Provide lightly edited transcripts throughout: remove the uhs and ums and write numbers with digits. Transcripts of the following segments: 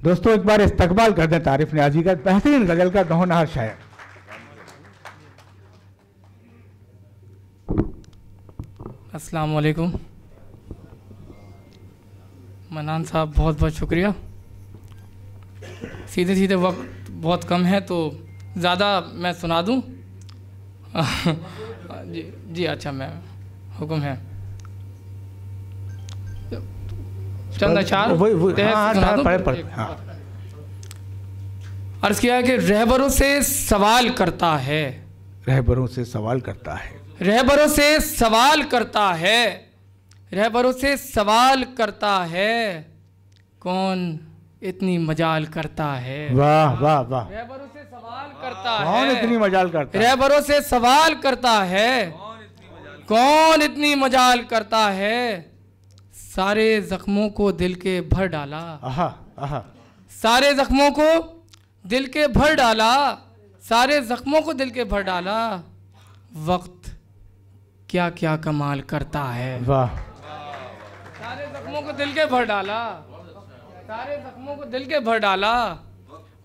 दोस्तों एक बार इस्तकबाल कर दें तारिफ न्याजी का, बेहतरीन गजल का गहनहार शायर। अस्सलाम वालेकुम मनान साहब, बहुत बहुत शुक्रिया। सीधे सीधे वक्त बहुत कम है तो ज़्यादा मैं सुना दूं? जी जी, अच्छा, मैं हुक्म है चंद अशार अर्ज किया है कि रहबरों से सवाल करता है, रहबरों से सवाल करता है, रहबरों से सवाल करता है, रहबरों से सवाल करता है, कौन इतनी मजाल करता है। वाह वाह वाह, रहबरों से सवाल करता है, कौन इतनी मजाल करता है, रहबरों से सवाल करता है, कौन इतनी मजाल करता है, सारे जख्मों को दिल के भर डाला, आहा आहा, सारे जख्मों को दिल के भर डाला, सारे जख्मों को दिल के भर डाला, वक्त क्या क्या कमाल करता है। वाह, सारे जख्मों को दिल के भर डाला, सारे जख्मों को दिल के भर डाला,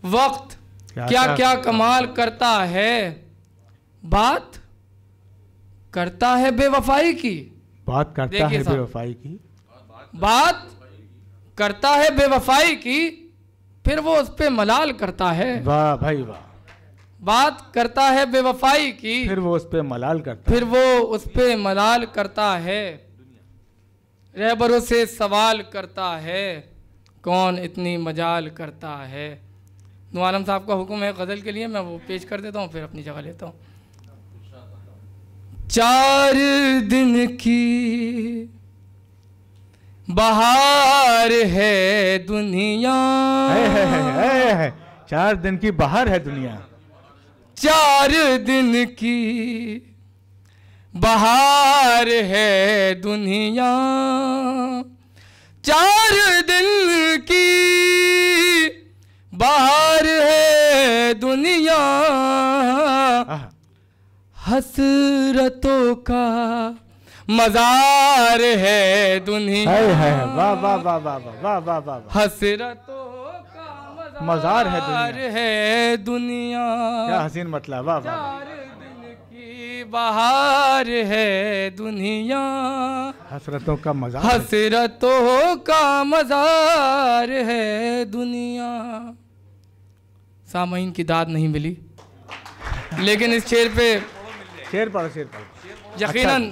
वक्त क्या क्या कमाल करता है। बात करता है बेवफाई की, बात करता है बेवफाई की, बात करता है बेवफाई की, फिर वो उस पे मलाल करता है। वाह भाई वाह, बात करता है बेवफाई की, फिर वो उस पे मलाल करता, फिर वो उस पे मलाल करता है, रहबरों से सवाल करता है, कौन इतनी मजाल करता है। नूर आलम साहब का हुक्म है गज़ल के लिए, मैं वो पेश कर देता हूँ फिर अपनी जगह लेता हूँ। 4 दिन की बहार है दुनिया, 4 दिन की बहार है दुनिया, 4 दिन की बहार है दुनिया, 4 दिन की बहार है दुनिया, हसरतों का मजार है दुनिया। वाह वाह वाह वाह वाह वाह वाह, हसरतों का मजार है दुनिया, क्या हसीन मतलब। वाह वाह, 4 दिन की बहार है दुनिया, हसरतों का मजार, हसरतों का मजार है दुनिया। सामईन की दाद नहीं मिली, लेकिन इस शेर पे शेर पढ़ो यकीनन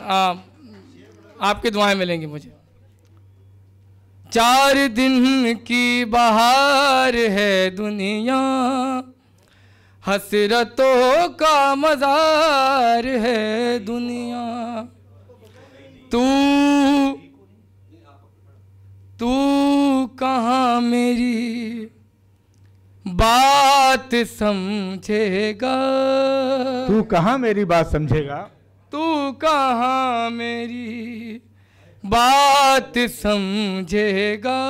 आपकी दुआएं मिलेंगी मुझे। 4 दिन की बहार है दुनिया, हसरतों का मजार है दुनिया। तू कहाँ मेरी बात समझेगा, तू कहाँ मेरी बात समझेगा, तू कहाँ मेरी बात समझेगा,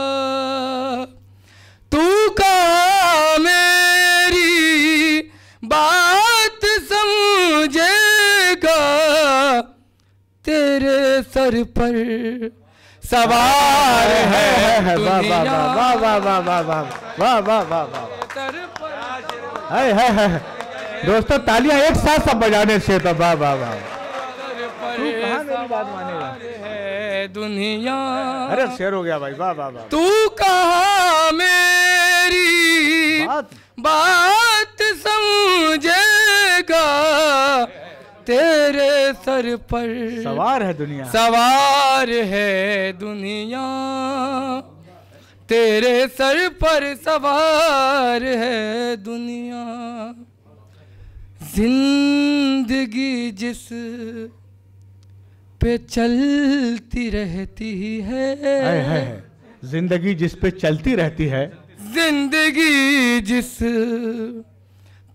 तू कहाँ मेरी बात समझेगा, तेरे सर पर सवार है दुनिया। वाह वाह वाह वाह वाह वाह वाह वाह वाह, दोस्तों तालियां एक साथ सब बजाने से तो वाह वाह वाह। तू कहाँ मेरी बात मानेगा है दुनिया, अरे शेर हो गया भाई, वाह वाह वाह। तू कहाँ मेरी बात समझेगा, तेरे सर पर सवार है दुनिया, सवार है दुनिया, तेरे सर पर सवार है दुनिया। जिंदगी जिस पे चलती रहती है, जिंदगी जिस पे चलती रहती है, जिंदगी जिस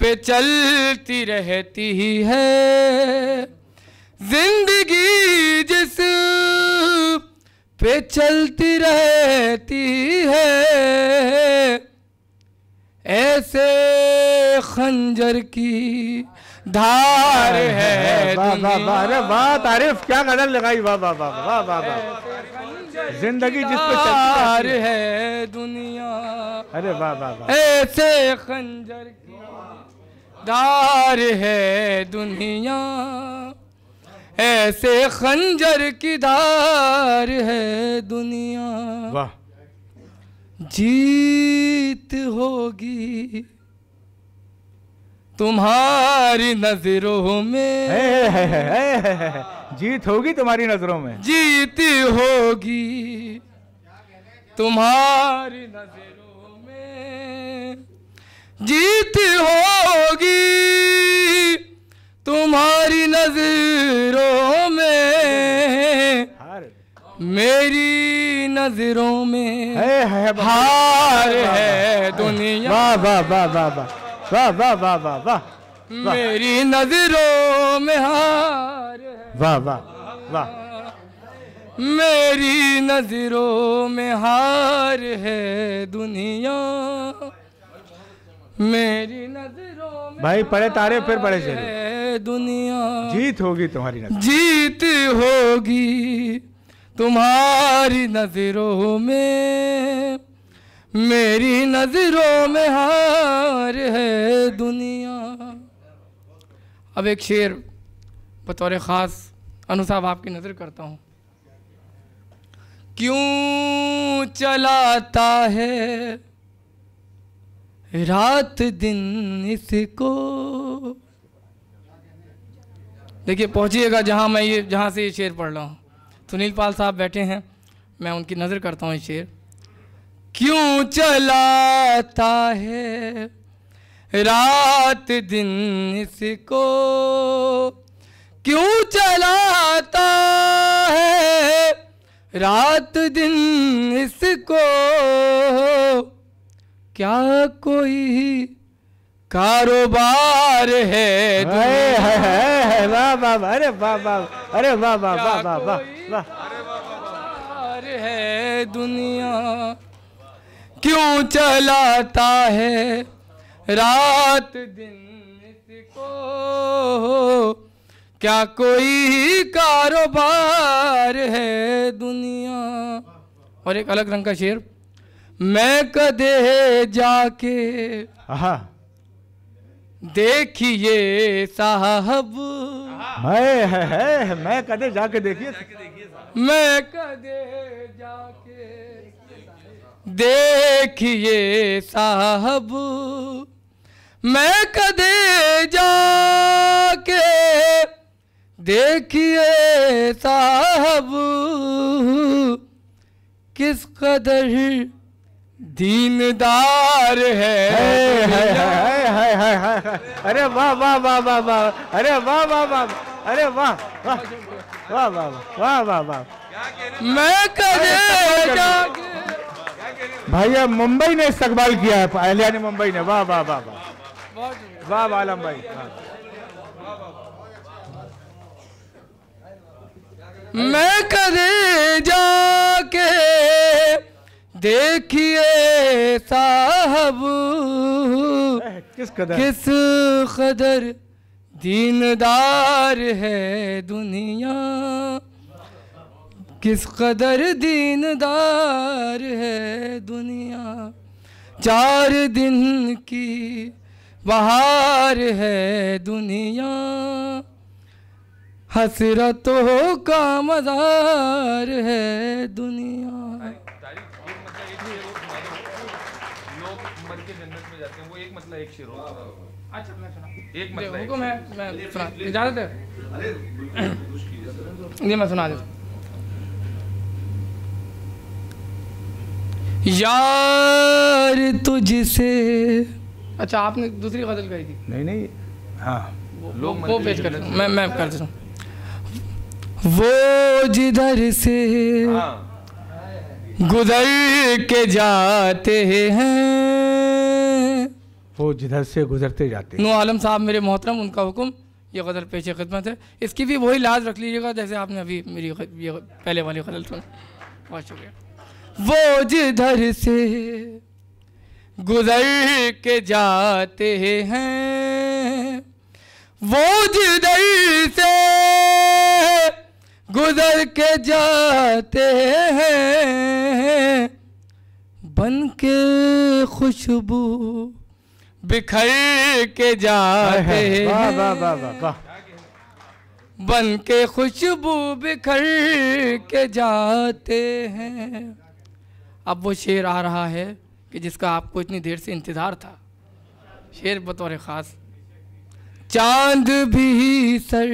पे चलती रहती है, जिंदगी जिस पे चलती रहती है, ऐसे खंजर की धार है वाह वाह वाह, दुनिया। अरे वाह तारीफ, क्या गजल लगाई, वाह वाह वाह वाह वाह वाह, जिंदगी जिस पे चलती धार रहती है। है दुनिया, अरे वाह वाह वाह, ऐसे खंजर की धार है दुनिया, ऐसे खंजर की धार है दुनिया। वाह जीत होगी तुम्हारी नजरों में, है, जीत होगी तुम्हारी नजरों में, जीत होगी तुम्हारी नजरों में, जीत होगी तुम्हारी नजरों में, मेरी नजरों में हार है दुनिया। वाह वाह वाह वाह वाह वाह वाह वाह वाह वाह, मेरी नजरों में हार है, वाह वाह वाह, मेरी नजरों में हार है दुनिया, मेरी नजरों में भाई पढ़े तारे फिर पढ़े शेर, है दुनिया। जीत होगी तुम्हारी नजर, जीत होगी तुम्हारी नजरों में, मेरी नजरों में हार है दुनिया। अब एक शेर बतौर ख़ास अनु साहब आपकी नज़र करता हूँ। क्यों चलाता है रात दिन इसको, देखिए पहुँचिएगा जहाँ से ये शेर पढ़ रहा हूँ। सुनील पाल साहब बैठे हैं, मैं उनकी नज़र करता हूँ ये शेर। क्यों चलाता है रात दिन इसको, क्यों चलाता है रात दिन इसको, क्या कोई कारोबार है वाह वाह वाह, अरे वाह वाह, अरे वाह वाह वाह वाह वाह वाह, है दुनिया। क्यों चलाता है रात दिन इसको, क्या कोई कारोबार है दुनिया। और एक अलग रंग का शेर। मैं कदे जाके देखिए साहब, है मैं कदे जाके देखिए, मैं कदे जाके देखिए साहब, मैं कदे जाके देखिए साहब, किस कदर दीनदार है। अरे वाह वाह वाह वाह वाह, अरे वाह वाह वाह, अरे वाह वाह वाह वाह वाह वाह वाह, मैं कदे जाके। भैया मुंबई ने इस्तकबाल किया है, अहलिया ने मुंबई ने, वाह वाह वाह वाह वाह वाह आलम भाई। मैं कदे जाके देखिए साहब, किस कदर दीनदार है दुनिया, किस कदर दीनदार है दुनिया। 4 दिन की बहार है दुनिया, हसरतों का मज़ार है दुनिया। लोग मर के जन्नत में जाते हैं, वो एक मतलब एक शेर होता है। अच्छा मैं सुना, एक मतलब हुक्म है, मैं सुना, इजाज़त है जी, मैं सुना देता। यार तुझसे, अच्छा आपने दूसरी गज़ल कही थी। नहीं हाँ, वो पेश कर देता हूँ, मैं कर देता हूँ। वो जिधर से गुजर के जाते हैं, वो जिधर से गुजरते जाते हैं। नू आलम साहब मेरे मोहतरम, उनका हुक्म, ये गज़ल पेश खिदमत है। इसकी भी वही लाज रख लीजिएगा जैसे आपने अभी मेरी ये पहले वाली गज़ल सुनी। बहुत शुक्रिया। वो जिधर से गुजर के जाते हैं, वो जिधर से गुजर के जाते हैं, बन के खुशबू बिखर के जाते हैं, वाह वाह वाह वाह वाह, बन के खुशबू बिखर के जाते हैं। अब वो शेर आ रहा है कि जिसका आपको इतनी देर से इंतज़ार था। शेर बतौर ख़ास, चांद भी सर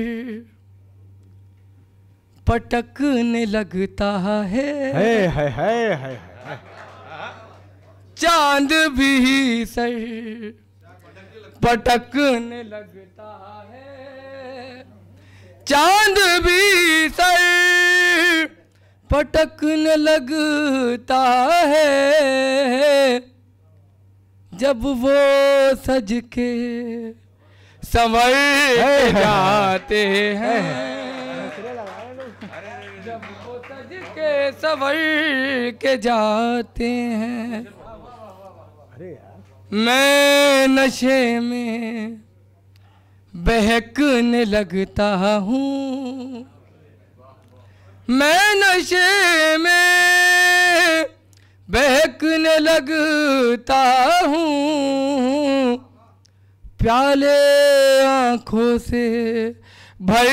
पटकने लगता है, है चांद भी सर पटकने लगता है, चांद भी सर पटकने लगता है, जब वो सज के संवर के जाते हैं, जब वो सज के संवर के जाते हैं। मैं नशे में बहकने लगता हूँ, मैं नशे में बहकने लगता हूँ, प्याले आँखों से भर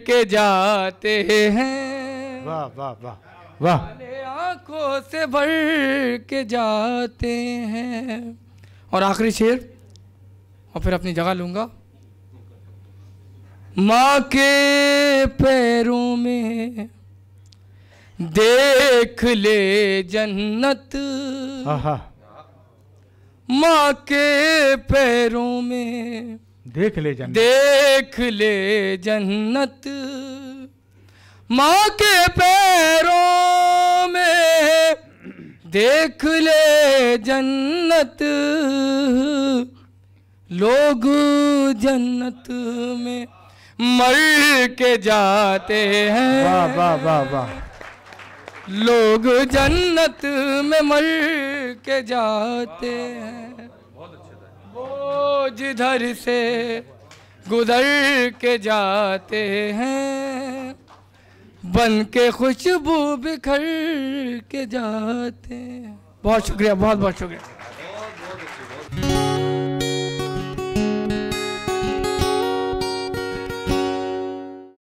के जाते हैं, वाह वाह वाह वाह, प्याले आँखों से भर के जाते हैं। और आखिरी शेर और फिर अपनी जगह लूँगा। माँ के पैरों में देख ले जन्नत, आहा, माँ के पैरों में देख ले जन्नत, देख ले जन्नत, माँ के पैरों में देख ले जन्नत, लोग जन्नत में मर के जाते हैं, वाह वाह वाह वाह, लोग जन्नत में मर के जाते हैं। वो जिधर से गुजर के जाते हैं, बन के खुशबू बिखर के जाते हैं। बहुत शुक्रिया, बहुत बहुत शुक्रिया।